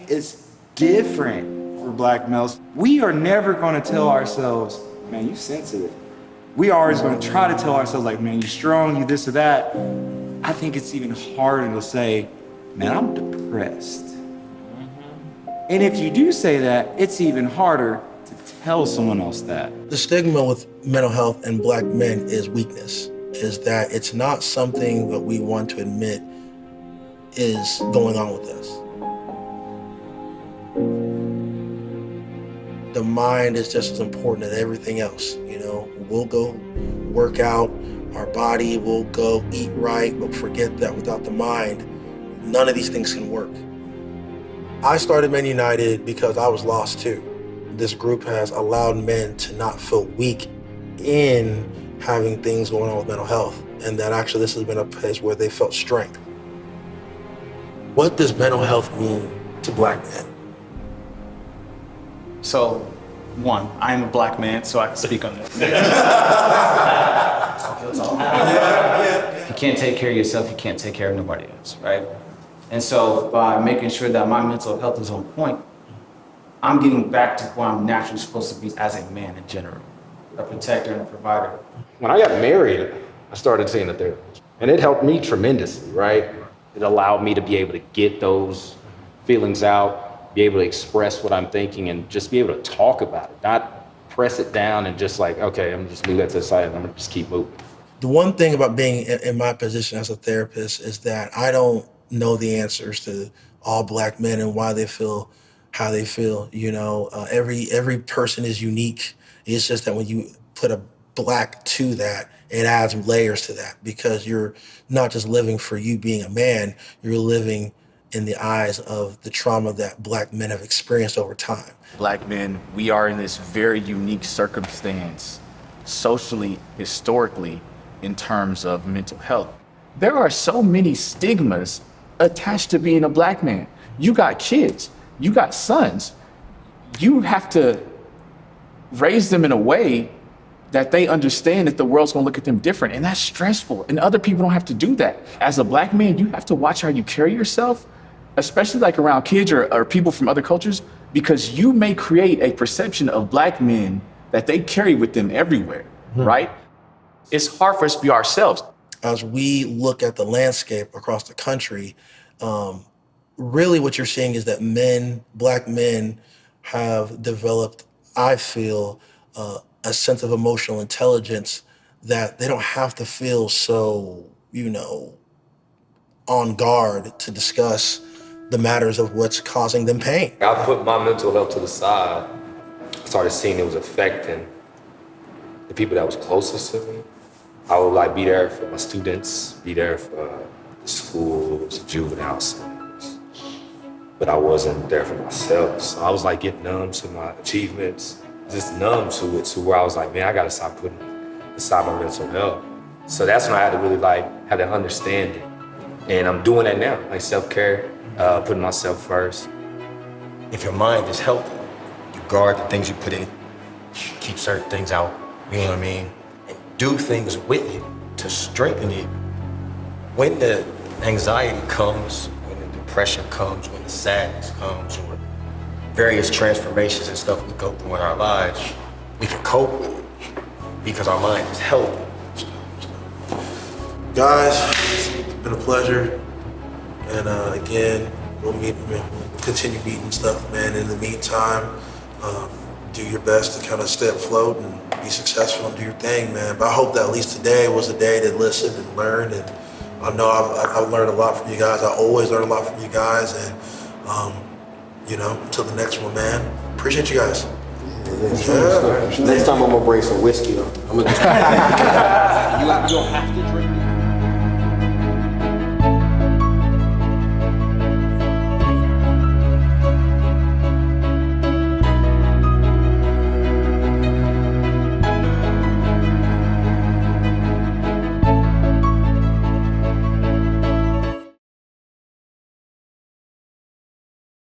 It's different for black males. We are never gonna tell ourselves, man, you sensitive. We are always gonna try to tell ourselves like, man, you strong, you this or that. I think it's even harder to say, man, I'm depressed. And if you do say that, it's even harder to tell someone else that. The stigma with mental health and black men is weakness, is that it's not something that we want to admit is going on with us. The mind is just as important as everything else, you know? We'll go work out, our body will go eat right, but forget that without the mind, none of these things can work. I started Men United because I was lost too. This group has allowed men to not feel weak in having things going on with mental health, and that actually this has been a place where they felt strength. What does mental health mean to black men? So, one, I am a black man, so I can speak on this. If you can't take care of yourself, you can't take care of nobody else, right? And so by making sure that my mental health is on point, I'm getting back to where I'm naturally supposed to be as a man in general, a protector and a provider. When I got married, I started seeing a therapist, and it helped me tremendously, right? It allowed me to be able to get those feelings out, be able to express what I'm thinking, and just be able to talk about it, not press it down and just like, okay, I'm just leave that to the side and I'm gonna just keep moving. The one thing about being in my position as a therapist is that I don't know the answers to all black men and why they feel how they feel. You know, every person is unique. It's just that when you put a black to that, it adds layers to that, because you're not just living for you being a man, you're living in the eyes of the trauma that black men have experienced over time. Black men, we are in this very unique circumstance, socially, historically, in terms of mental health. There are so many stigmas attached to being a black man. You got kids, you got sons. You have to raise them in a way that they understand that the world's gonna look at them different, and that's stressful, and other people don't have to do that. As a black man, you have to watch how you carry yourself, especially like around kids or people from other cultures, because you may create a perception of black men that they carry with them everywhere, right? It's hard for us to be ourselves. As we look at the landscape across the country, really what you're seeing is that black men have developed, I feel, a sense of emotional intelligence that they don't have to feel so, you know, on guard to discuss the matters of what's causing them pain. I put my mental health to the side. I started seeing it was affecting the people that was closest to me. I would like be there for my students, be there for the schools, juvenile centers, but I wasn't there for myself. So I was like getting numb to my achievements, just numb to it, to where I was like, man, I gotta stop putting aside my mental health. So that's when I had to really have to understand it. And I'm doing that now, like self-care, putting myself first. If your mind is healthy, you guard the things you put in it, keep certain things out, you know what I mean? And do things with it to strengthen it. When the anxiety comes, when the depression comes, when the sadness comes, or various transformations and stuff we go through in our lives, we can cope with it because our mind is healthy. Guys, it's been a pleasure. And again, we'll continue meeting stuff, man. In the meantime, do your best to kind of stay afloat and be successful and do your thing, man. But I hope that at least today was a day to listen and learn. And I know I've learned a lot from you guys. I always learn a lot from you guys. And, you know, until the next one, man. Appreciate you guys. Next time I'm gonna bring some whiskey though. You don't have to drink